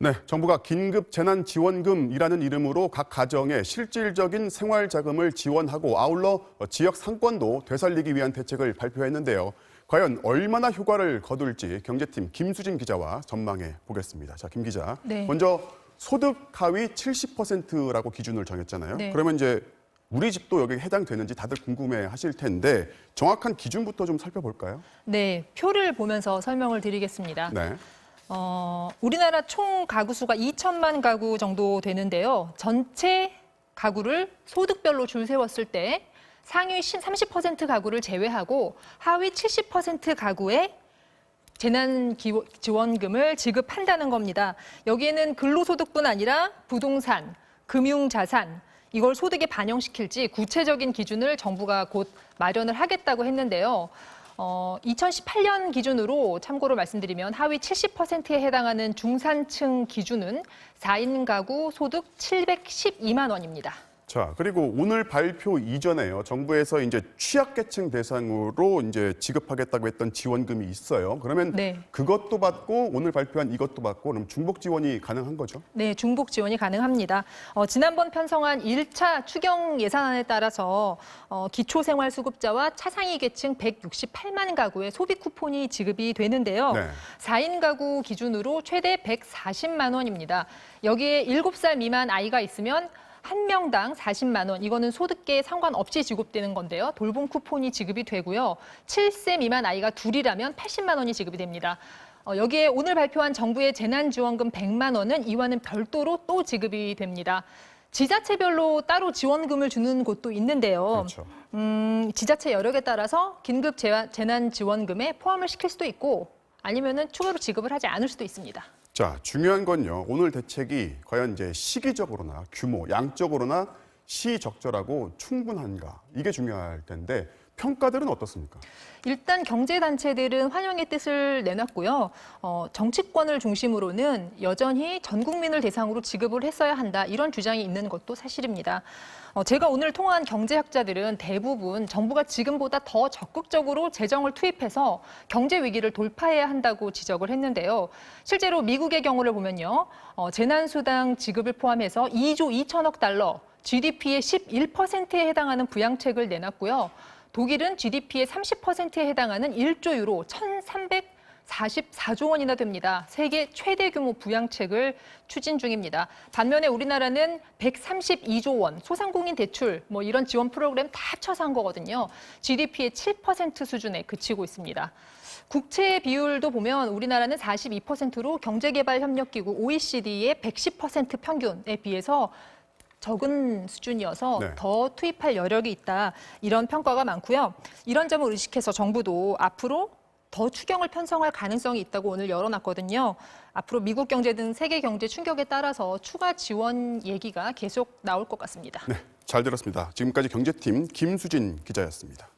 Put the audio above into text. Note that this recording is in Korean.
네, 정부가 긴급재난지원금이라는 이름으로 각 가정에 실질적인 생활자금을 지원하고 아울러 지역 상권도 되살리기 위한 대책을 발표했는데요. 과연 얼마나 효과를 거둘지 경제팀 김수진 기자와 전망해 보겠습니다. 자, 김 기자. 네. 먼저 소득 하위 70%라고 기준을 정했잖아요. 네. 그러면 이제 우리 집도 여기 해당되는지 다들 궁금해 하실 텐데 정확한 기준부터 좀 살펴볼까요? 네, 표를 보면서 설명을 드리겠습니다. 네. 우리나라 총 가구 수가 2천만 가구 정도 되는데요. 전체 가구를 소득별로 줄 세웠을 때 상위 30% 가구를 제외하고 하위 70% 가구에 재난지원금을 지급한다는 겁니다. 여기에는 근로소득뿐 아니라 부동산, 금융자산, 이걸 소득에 반영시킬지 구체적인 기준을 정부가 곧 마련을 하겠다고 했는데요. 2018년 기준으로 참고로 말씀드리면 하위 70%에 해당하는 중산층 기준은 4인 가구 소득 712만 원입니다. 자, 그리고 오늘 발표 이전에요. 정부에서 이제 취약계층 대상으로 이제 지급하겠다고 했던 지원금이 있어요. 그러면 네. 그것도 받고 오늘 발표한 이것도 받고 그럼 중복 지원이 가능한 거죠? 네, 중복 지원이 가능합니다. 지난번 편성한 1차 추경 예산안에 따라서 기초생활수급자와 차상위 계층 168만 가구의 소비 쿠폰이 지급이 되는데요. 네. 4인 가구 기준으로 최대 140만 원입니다. 여기에 7살 미만 아이가 있으면 한 명당 40만 원, 이거는 소득계에 상관없이 지급되는 건데요. 돌봄 쿠폰이 지급이 되고요. 7세 미만 아이가 둘이라면 80만 원이 지급이 됩니다. 여기에 오늘 발표한 정부의 재난지원금 100만 원은 이와는 별도로 또 지급이 됩니다. 지자체별로 따로 지원금을 주는 곳도 있는데요. 그렇죠. 지자체 여력에 따라서 긴급 재난지원금에 포함을 시킬 수도 있고 아니면은 추가로 지급을 하지 않을 수도 있습니다. 자, 중요한 건요. 오늘 대책이 과연 이제 시기적으로나 규모, 양적으로나 시적절하고 충분한가? 이게 중요할 텐데 평가들은 어떻습니까? 일단 경제단체들은 환영의 뜻을 내놨고요. 정치권을 중심으로는 여전히 전 국민을 대상으로 지급을 했어야 한다. 이런 주장이 있는 것도 사실입니다. 제가 오늘 통화한 경제학자들은 대부분 정부가 지금보다 더 적극적으로 재정을 투입해서 경제 위기를 돌파해야 한다고 지적을 했는데요. 실제로 미국의 경우를 보면요. 재난수당 지급을 포함해서 2조 2천억 달러, GDP의 11%에 해당하는 부양책을 내놨고요. 독일은 GDP의 30%에 해당하는 1조 유로 1,344조 원이나 됩니다. 세계 최대 규모 부양책을 추진 중입니다. 반면에 우리나라는 132조 원, 소상공인 대출, 이런 지원 프로그램 다 합쳐서 한 거거든요. GDP의 7% 수준에 그치고 있습니다. 국채 비율도 보면 우리나라는 42%로 경제개발협력기구 OECD의 110% 평균에 비해서 적은 수준이어서 네. 더 투입할 여력이 있다. 이런 평가가 많고요. 이런 점을 의식해서 정부도 앞으로 더 추경을 편성할 가능성이 있다고 오늘 열어놨거든요. 앞으로 미국 경제 등 세계 경제 충격에 따라서 추가 지원 얘기가 계속 나올 것 같습니다. 네, 잘 들었습니다. 지금까지 경제팀 김수진 기자였습니다.